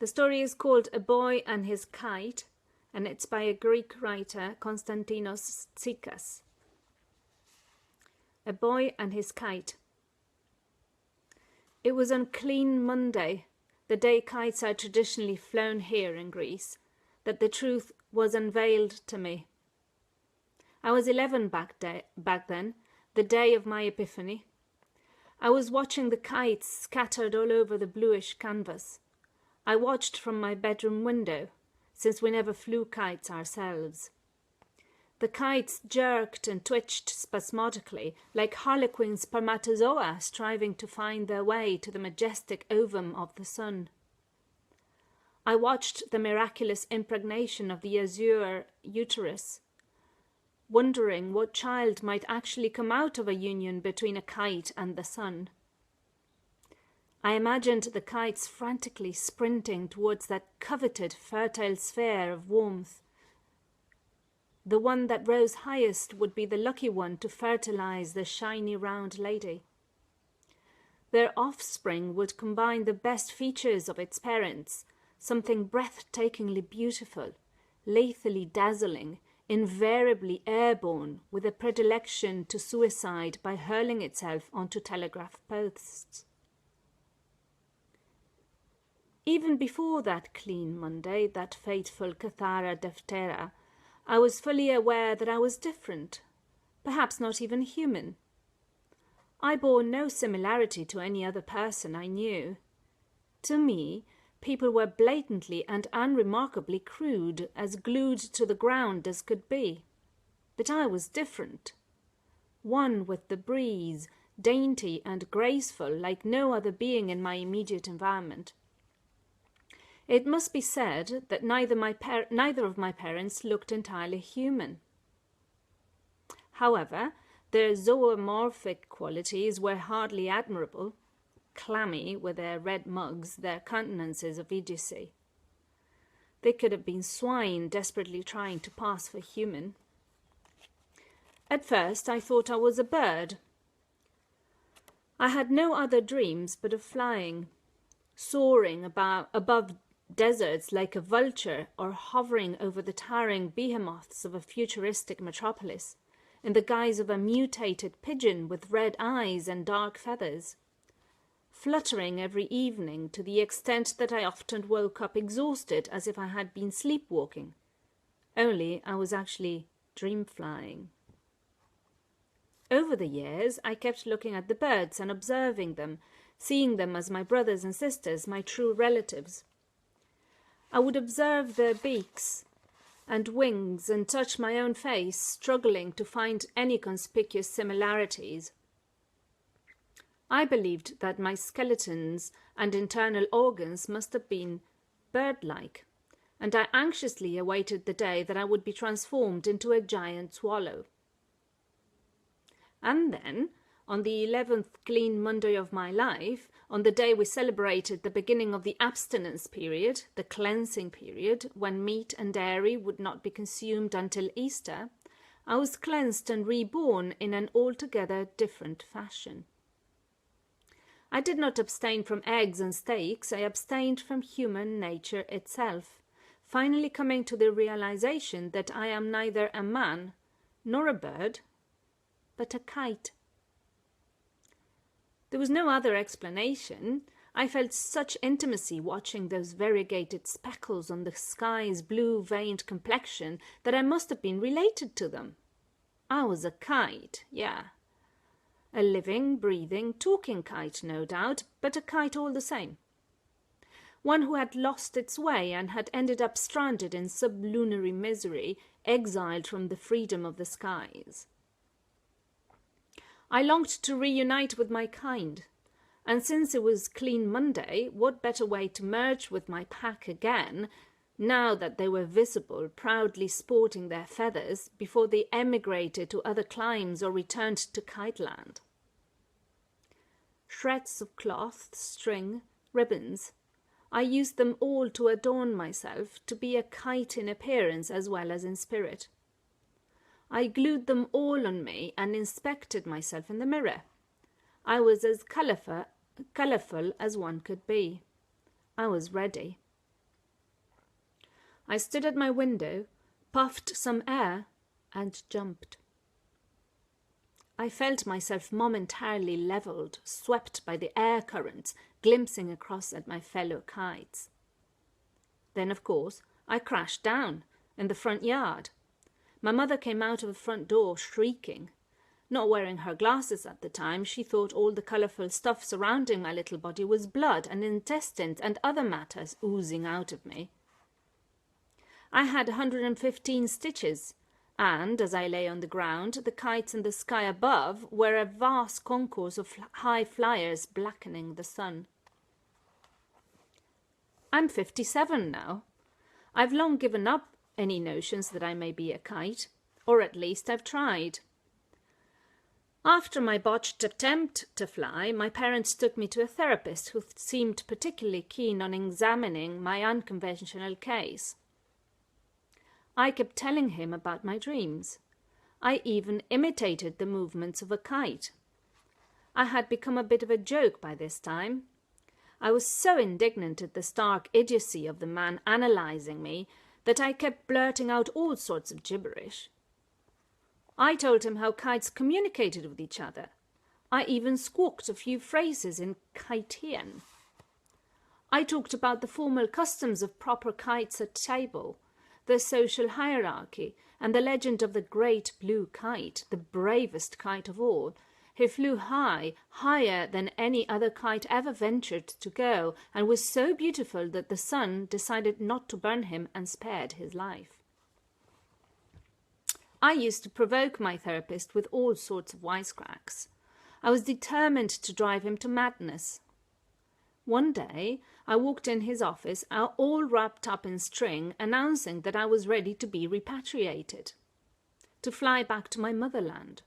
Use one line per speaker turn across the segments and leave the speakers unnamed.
The story is called A Boy and His Kite, and it's by a Greek writer, Konstantinos Tzikas. A Boy and His Kite. It was on Clean Monday, the day kites are traditionally flown here in Greece, that the truth was unveiled to me. I was 11 back then, the day of my epiphany. I was watching the kites scattered all over the bluish canvas. I watched from my bedroom window, since we never flew kites ourselves. The kites jerked and twitched spasmodically, like harlequin spermatozoa striving to find their way to the majestic ovum of the sun. I watched the miraculous impregnation of the azure uterus, wondering what child might actually come out of a union between a kite and the sun. I imagined the kites frantically sprinting towards that coveted fertile sphere of warmth. The one that rose highest would be the lucky one to fertilize the shiny round lady. Their offspring would combine the best features of its parents, something breathtakingly beautiful, lethally dazzling, invariably airborne, with a predilection to suicide by hurling itself onto telegraph posts. Even before that Clean Monday, that fateful Kathara Deftera, I was fully aware that I was different, perhaps not even human. I bore no similarity to any other person I knew. To me, people were blatantly and unremarkably crude, as glued to the ground as could be. But I was different. One with the breeze, dainty and graceful like no other being in my immediate environment. It must be said that neither of my parents looked entirely human. However, their zoomorphic qualities were hardly admirable, clammy with their red mugs, their countenances of idiocy. They could have been swine desperately trying to pass for human. At first I thought I was a bird. I had no other dreams but of flying, soaring above deserts like a vulture, or hovering over the towering behemoths of a futuristic metropolis, in the guise of a mutated pigeon with red eyes and dark feathers, fluttering every evening to the extent that I often woke up exhausted as if I had been sleepwalking, only I was actually dream-flying. Over the years, I kept looking at the birds and observing them, seeing them as my brothers and sisters, my true relatives. I would observe their beaks and wings and touch my own face, struggling to find any conspicuous similarities. I believed that my skeletons and internal organs must have been bird-like, and I anxiously awaited the day that I would be transformed into a giant swallow. And then, on the 11th Clean Monday of my life, on the day we celebrated the beginning of the abstinence period, the cleansing period, when meat and dairy would not be consumed until Easter, I was cleansed and reborn in an altogether different fashion. I did not abstain from eggs and steaks, I abstained from human nature itself, finally coming to the realization that I am neither a man nor a bird, but a kite. There was no other explanation. I felt such intimacy watching those variegated speckles on the sky's blue-veined complexion that I must have been related to them. I was a kite, yeah. A living, breathing, talking kite, no doubt, but a kite all the same. One who had lost its way and had ended up stranded in sublunary misery, exiled from the freedom of the skies. I longed to reunite with my kind, and since it was Clean Monday, what better way to merge with my pack again, now that they were visible, proudly sporting their feathers, before they emigrated to other climes or returned to Kiteland. Shreds of cloth, string, ribbons, I used them all to adorn myself, to be a kite in appearance as well as in spirit. I glued them all on me and inspected myself in the mirror. I was as colourful as one could be. I was ready. I stood at my window, puffed some air, and jumped. I felt myself momentarily levelled, swept by the air currents, glimpsing across at my fellow kites. Then, of course, I crashed down in the front yard. My mother came out of the front door shrieking. Not wearing her glasses at the time, she thought all the colourful stuff surrounding my little body was blood and intestines and other matters oozing out of me. I had 115 stitches, and, as I lay on the ground, the kites in the sky above were a vast concourse of high flyers blackening the sun. I'm 57 now. I've long given up any notions that I may be a kite, or at least I've tried. After my botched attempt to fly, my parents took me to a therapist who seemed particularly keen on examining my unconventional case. I kept telling him about my dreams. I even imitated the movements of a kite. I had become a bit of a joke by this time. I was so indignant at the stark idiocy of the man analysing me that I kept blurting out all sorts of gibberish. I told him how kites communicated with each other. I even squawked a few phrases in Kitean. I talked about the formal customs of proper kites at table, the social hierarchy, and the legend of the great blue kite, the bravest kite of all, who flew high, higher than any other kite ever ventured to go, and was so beautiful that the sun decided not to burn him and spared his life. I used to provoke my therapist with all sorts of wisecracks. I was determined to drive him to madness. One day, I walked in his office, all wrapped up in string, announcing that I was ready to be repatriated, to fly back to my motherland,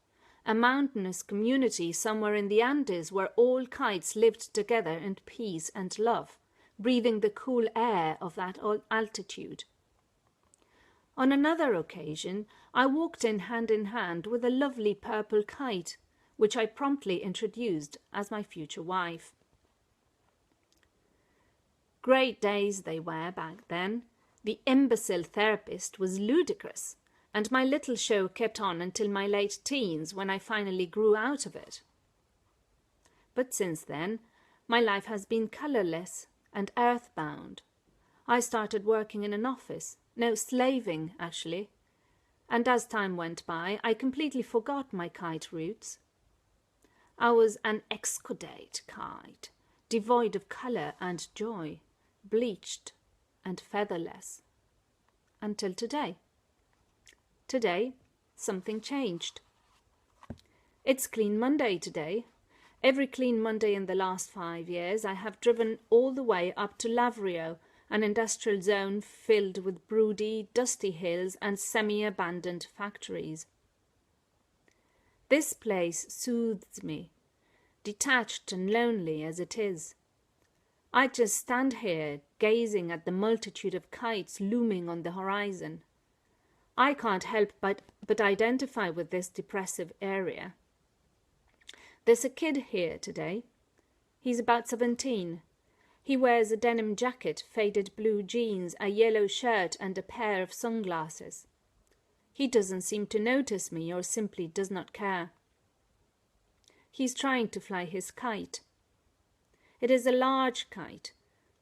a mountainous community somewhere in the Andes where all kites lived together in peace and love, breathing the cool air of that altitude. On another occasion, I walked in hand with a lovely purple kite, which I promptly introduced as my future wife. Great days they were back then. The imbecile therapist was ludicrous, and my little show kept on until my late teens, when I finally grew out of it. But since then, my life has been colourless and earthbound. I started working in an office, no, slaving, actually, and as time went by, I completely forgot my kite roots. I was an excordate kite, devoid of colour and joy, bleached and featherless. Until today. Today, something changed. It's Clean Monday today. Every Clean Monday in the last 5 years, I have driven all the way up to Lavrio, an industrial zone filled with broody, dusty hills and semi-abandoned factories. This place soothes me, detached and lonely as it is. I just stand here, gazing at the multitude of kites looming on the horizon. I can't help but identify with this depressive area. There's a kid here today. He's about 17. He wears a denim jacket, faded blue jeans, a yellow shirt and a pair of sunglasses. He doesn't seem to notice me or simply does not care. He's trying to fly his kite. It is a large kite,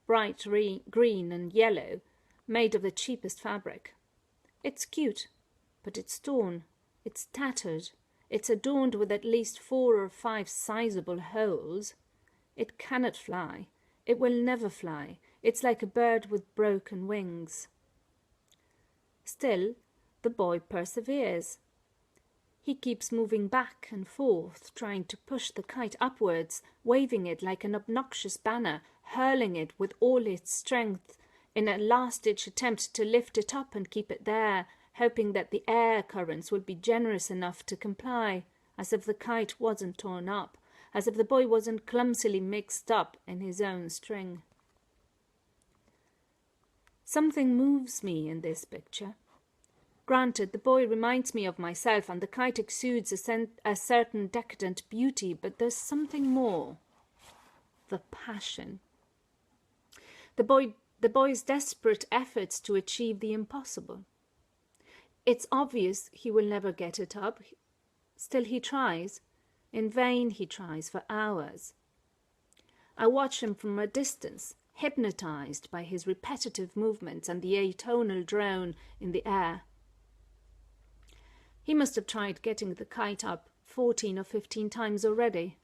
bright green and yellow, made of the cheapest fabric. It's cute, but it's torn, it's tattered, it's adorned with at least 4 or 5 sizable holes. It cannot fly. It will never fly. It's like a bird with broken wings. Still, the boy perseveres. He keeps moving back and forth, trying to push the kite upwards, waving it like an obnoxious banner, hurling it with all its strength in a last-ditch attempt to lift it up and keep it there, hoping that the air currents would be generous enough to comply, as if the kite wasn't torn up, as if the boy wasn't clumsily mixed up in his own string. Something moves me in this picture. Granted, the boy reminds me of myself and the kite exudes a certain decadent beauty, but there's something more. The passion. The the boy's desperate efforts to achieve the impossible. It's obvious he will never get it up. Still he tries. In vain he tries for hours. I watch him from a distance, hypnotized by his repetitive movements and the atonal drone in the air. He must have tried getting the kite up 14 or 15 times already.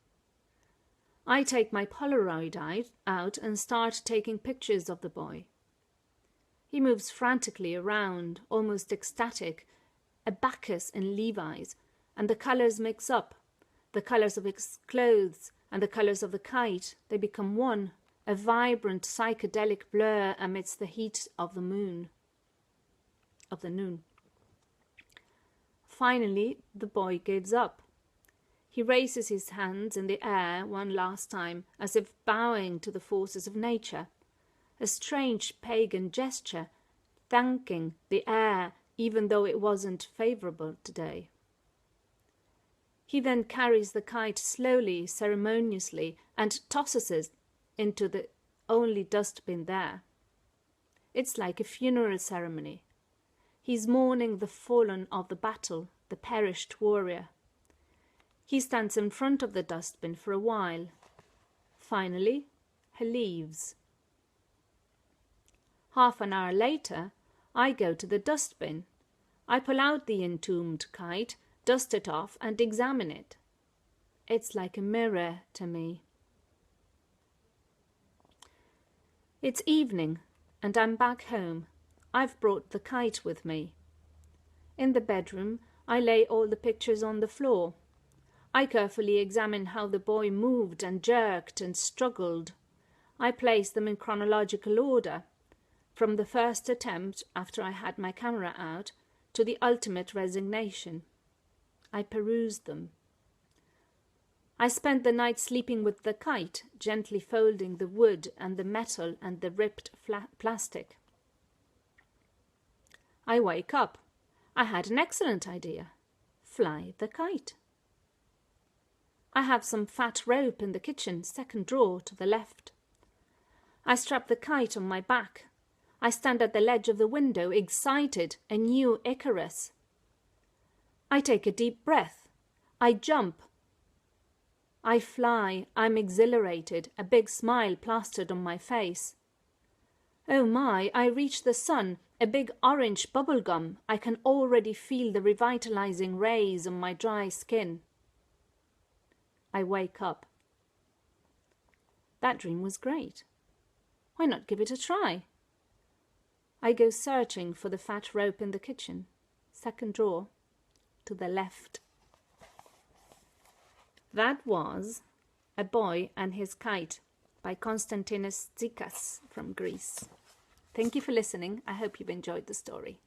I take my Polaroid out and start taking pictures of the boy. He moves frantically around, almost ecstatic, a Bacchus in Levi's, and the colours mix up. The colours of his clothes and the colours of the kite, they become one, a vibrant psychedelic blur amidst the heat of the noon. Finally, the boy gives up. He raises his hands in the air one last time, as if bowing to the forces of nature, a strange pagan gesture, thanking the air even though it wasn't favourable today. He then carries the kite slowly, ceremoniously, and tosses it into the only dustbin there. It's like a funeral ceremony. He's mourning the fallen of the battle, the perished warrior. He stands in front of the dustbin for a while. Finally, he leaves. Half an hour later, I go to the dustbin. I pull out the entombed kite, dust it off, and examine it. It's like a mirror to me. It's evening, and I'm back home. I've brought the kite with me. In the bedroom, I lay all the pictures on the floor. I carefully examine how the boy moved and jerked and struggled. I place them in chronological order, from the first attempt after I had my camera out to the ultimate resignation. I perused them. I spent the night sleeping with the kite, gently folding the wood and the metal and the ripped plastic. I wake up. I had an excellent idea. Fly the kite. I have some fat rope in the kitchen, second drawer to the left. I strap the kite on my back. I stand at the ledge of the window, excited, a new Icarus. I take a deep breath. I jump. I fly. I'm exhilarated, a big smile plastered on my face. Oh my, I reach the sun, a big orange bubble gum. I can already feel the revitalizing rays on my dry skin. I wake up. That dream was great. Why not give it a try? I go searching for the fat rope in the kitchen, second drawer to the left. That was A Boy and His Kite by Konstantinos Tzikas from Greece. Thank you for listening. I hope you've enjoyed the story.